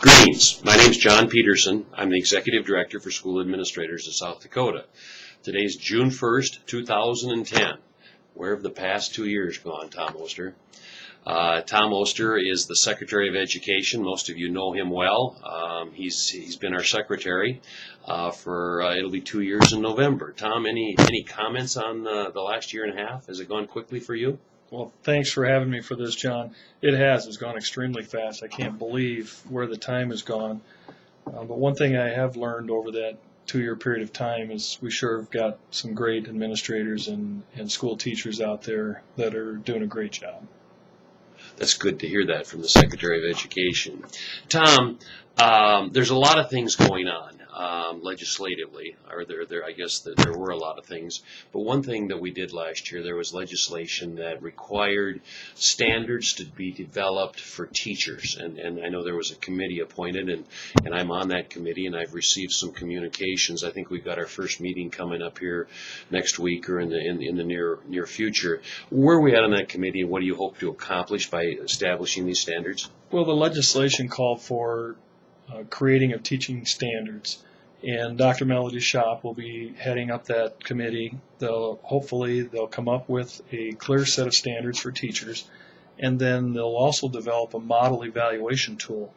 Greetings. My name is John Peterson. I'm the Executive Director for School Administrators of South Dakota. Today's June 1st, 2010. Where have the past 2 years gone, Tom Oster? Tom Oster is the Secretary of Education. Most of you know him well. He's been our secretary for it'll be 2 years in November. Tom, any comments on the last year and a half? Has it gone quickly for you? Well, thanks for having me for this, John. It has. It's gone extremely fast. I can't believe where the time has gone. But one thing I have learned over that 2 year period of time is we sure have got some great administrators and school teachers out there that are doing a great job. That's good to hear that from the Secretary of Education. Tom, there's a lot of things going on legislatively, or I guess there were a lot of things. But one thing that we did last year, there was legislation that required standards to be developed for teachers. And I know there was a committee appointed, and I'm on that committee, and I've received some communications. I think we've got our first meeting coming up here next week or in the near future. Where are we at on that committee, and what do you hope to accomplish by establishing these standards? Well, the legislation called for creating of teaching standards, and Dr. Melody Shop will be heading up that committee. Hopefully they'll come up with a clear set of standards for teachers, and then they'll also develop a model evaluation tool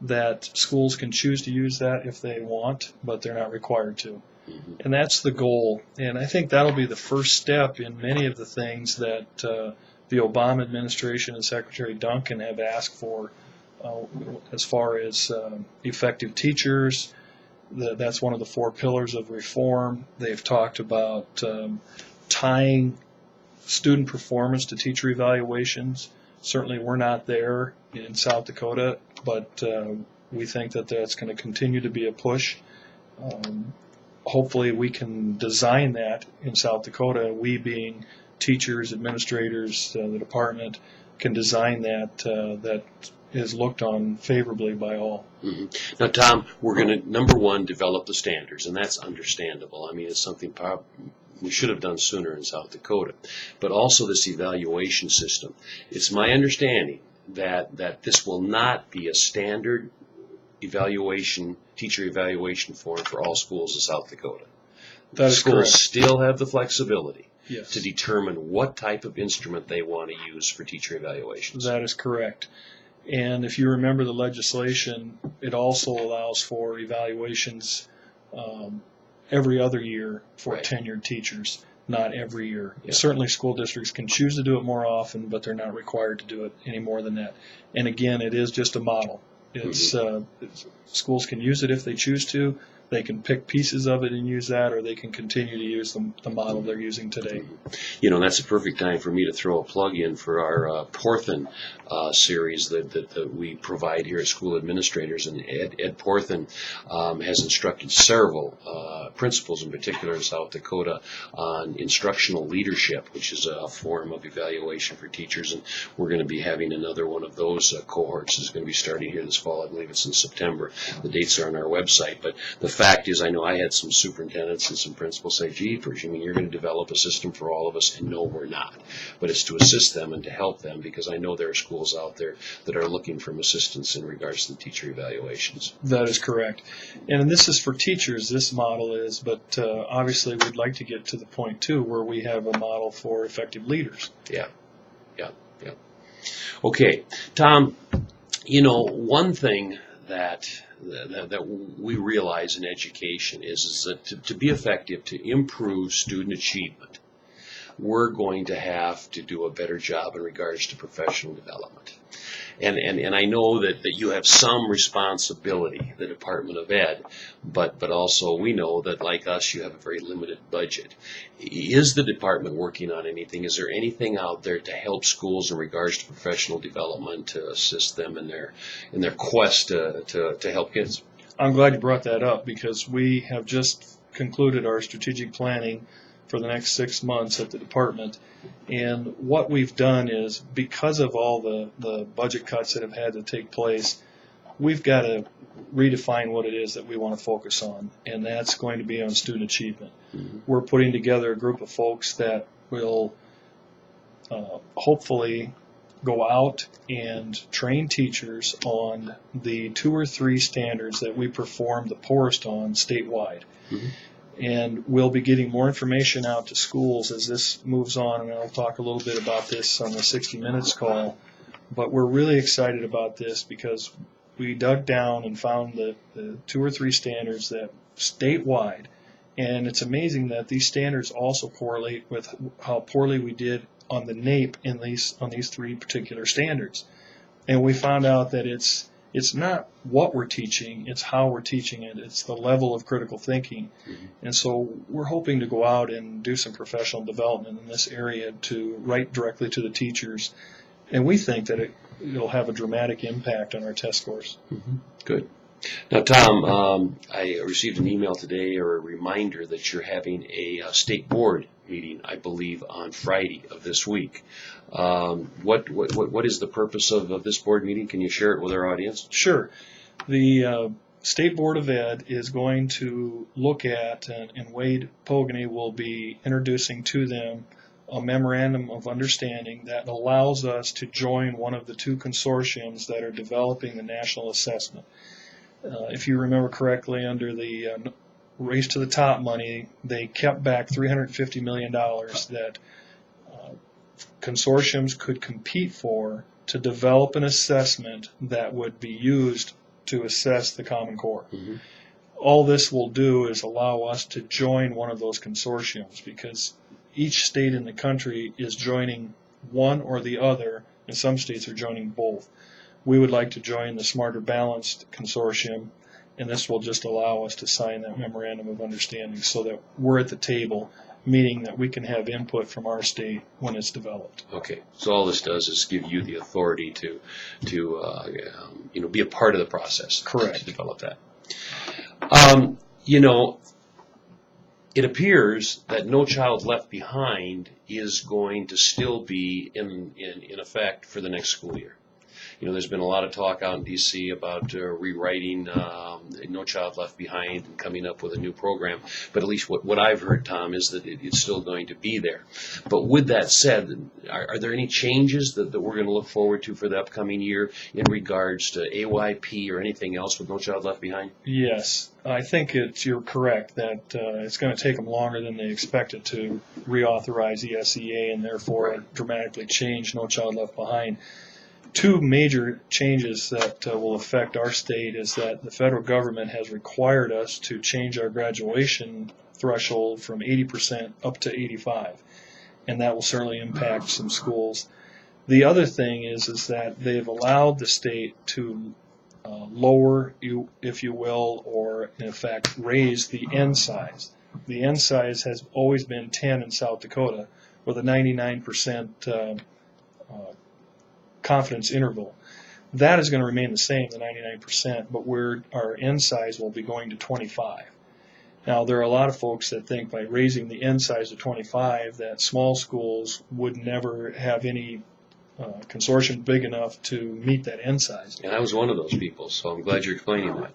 that schools can choose to use that if they want, but they're not required to. Mm-hmm. And that's the goal, and I think that'll be the first step in many of the things that the Obama administration and Secretary Duncan have asked for as far as effective teachers. That's one of the 4 pillars of reform. They've talked about tying student performance to teacher evaluations. Certainly we're not there in South Dakota, but we think that that's going to continue to be a push. Hopefully we can design that in South Dakota, we being teachers, administrators, the department, can design that is looked on favorably by all. Mm-hmm. Now, Tom, we're going to, number one, develop the standards, and that's understandable. I mean, it's something we should have done sooner in South Dakota. But also this evaluation system. It's my understanding that this will not be a standard teacher evaluation form for all schools in South Dakota. That is schools correct. Still have the flexibility. Yes. To determine what type of instrument they want to use for teacher evaluations. That is correct. And if you remember the legislation, it also allows for evaluations every other year for Right. tenured teachers, not every year. Yeah. Certainly school districts can choose to do it more often, but they're not required to do it any more than that. And again, it is just a model. It's schools can use it if they choose to. They can pick pieces of it and use that, or they can continue to use the model they're using today. You know, that's a perfect time for me to throw a plug in for our Porthan series that we provide here at School Administrators. And Ed Porthan has instructed several principals, in particular in South Dakota, on instructional leadership, which is a form of evaluation for teachers. And we're going to be having another one of those cohorts. Is going to be starting here this fall. I believe it's in September. The dates are on our website. But the fact is, I know I had some superintendents and some principals say, "Jeepers, you mean you're going to develop a system for all of us?" And no, we're not. But it's to assist them and to help them, because I know there are schools out there that are looking for assistance in regards to the teacher evaluations. That is correct. And this is for teachers, this model is, but obviously we'd like to get to the point, too, where we have a model for effective leaders. Yeah. Okay, Tom, you know, one thing that we realize in education is that to be effective, to improve student achievement, we're going to have to do a better job in regards to professional development. And I know that you have some responsibility, the Department of Ed, but also we know that, like us, you have a very limited budget. Is the department working on anything? Is there anything out there to help schools in regards to professional development, to assist them in their quest to help kids? I'm glad you brought that up, because we have just concluded our strategic planning for the next 6 months at the department. And what we've done is, because of all the budget cuts that have had to take place, we've got to redefine what it is that we want to focus on, and that's going to be on student achievement. Mm-hmm. We're putting together a group of folks that will hopefully go out and train teachers on the 2 or 3 standards that we perform the poorest on statewide. Mhm. And we'll be getting more information out to schools as this moves on, and I'll talk a little bit about this on the 60 Minutes call. But we're really excited about this because we dug down and found the 2 or 3 standards that statewide, and it's amazing that these standards also correlate with how poorly we did on the NAEP on these 3 particular standards. And we found out that it's not what we're teaching, it's how we're teaching it. It's the level of critical thinking. Mhm. And so we're hoping to go out and do some professional development in this area to write directly to the teachers. And we think that it'll have a dramatic impact on our test scores. Mhm. Good. Now, Tom, I received an email today or a reminder that you're having a state board meeting, I believe, on Friday of this week. What is the purpose of this board meeting? Can you share it with our audience? Sure. The State Board of Ed is going to look at, and Wade Pogany will be introducing to them a memorandum of understanding that allows us to join one of the 2 consortiums that are developing the national assessment. If you remember correctly, under the Race to the Top money, they kept back $350 million that consortiums could compete for to develop an assessment that would be used to assess the Common Core. Mm-hmm. All this will do is allow us to join one of those consortiums because each state in the country is joining one or the other, and some states are joining both. We would like to join the Smarter Balanced Consortium, and this will just allow us to sign that memorandum of understanding so that we're at the table, meaning that we can have input from our state when it's developed. Okay, so all this does is give you the authority to be a part of the process. Correct. To develop that. It appears that No Child Left Behind is going to still be in effect for the next school year. There's been a lot of talk out in D.C. about rewriting No Child Left Behind and coming up with a new program. But at least what I've heard, Tom, is that it's still going to be there. But with that said, are there any changes that we're going to look forward to for the upcoming year in regards to AYP or anything else with No Child Left Behind? Yes, I think you're correct that it's going to take them longer than they expected to reauthorize ESEA and therefore dramatically change No Child Left Behind. 2 major changes that will affect our state is that the federal government has required us to change our graduation threshold from 80% up to 85%, and that will certainly impact some schools. The other thing is that they've allowed the state to lower, if you will, or in effect raise the N size. The N size has always been 10 in South Dakota with a 99% confidence interval. That is going to remain the same, the 99%, but our N size will be going to 25. Now, there are a lot of folks that think by raising the N size to 25 that small schools would never have any consortium big enough to meet that N size. And I was one of those people, so I'm glad you're explaining that.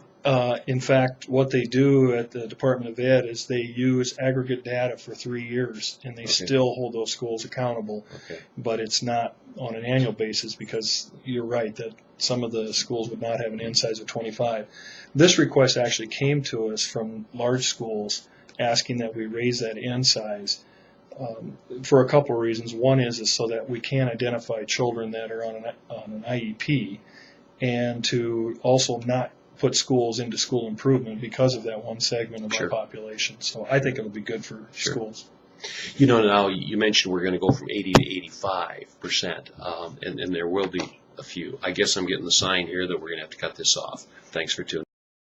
In fact, what they do at the Department of Ed is they use aggregate data for 3 years, and they still hold those schools accountable. Okay. But it's not on an annual basis because you're right that some of the schools would not have an N size of 25. This request actually came to us from large schools asking that we raise that N size for a couple of reasons. One is so that we can identify children that are on an IEP, and to also not put schools into school improvement because of that one segment of our population. So I think it'll be good for schools. Now you mentioned we're going to go from 80 to 85%, and there will be a few. I guess I'm getting the sign here that we're going to have to cut this off. Thanks for tuning in.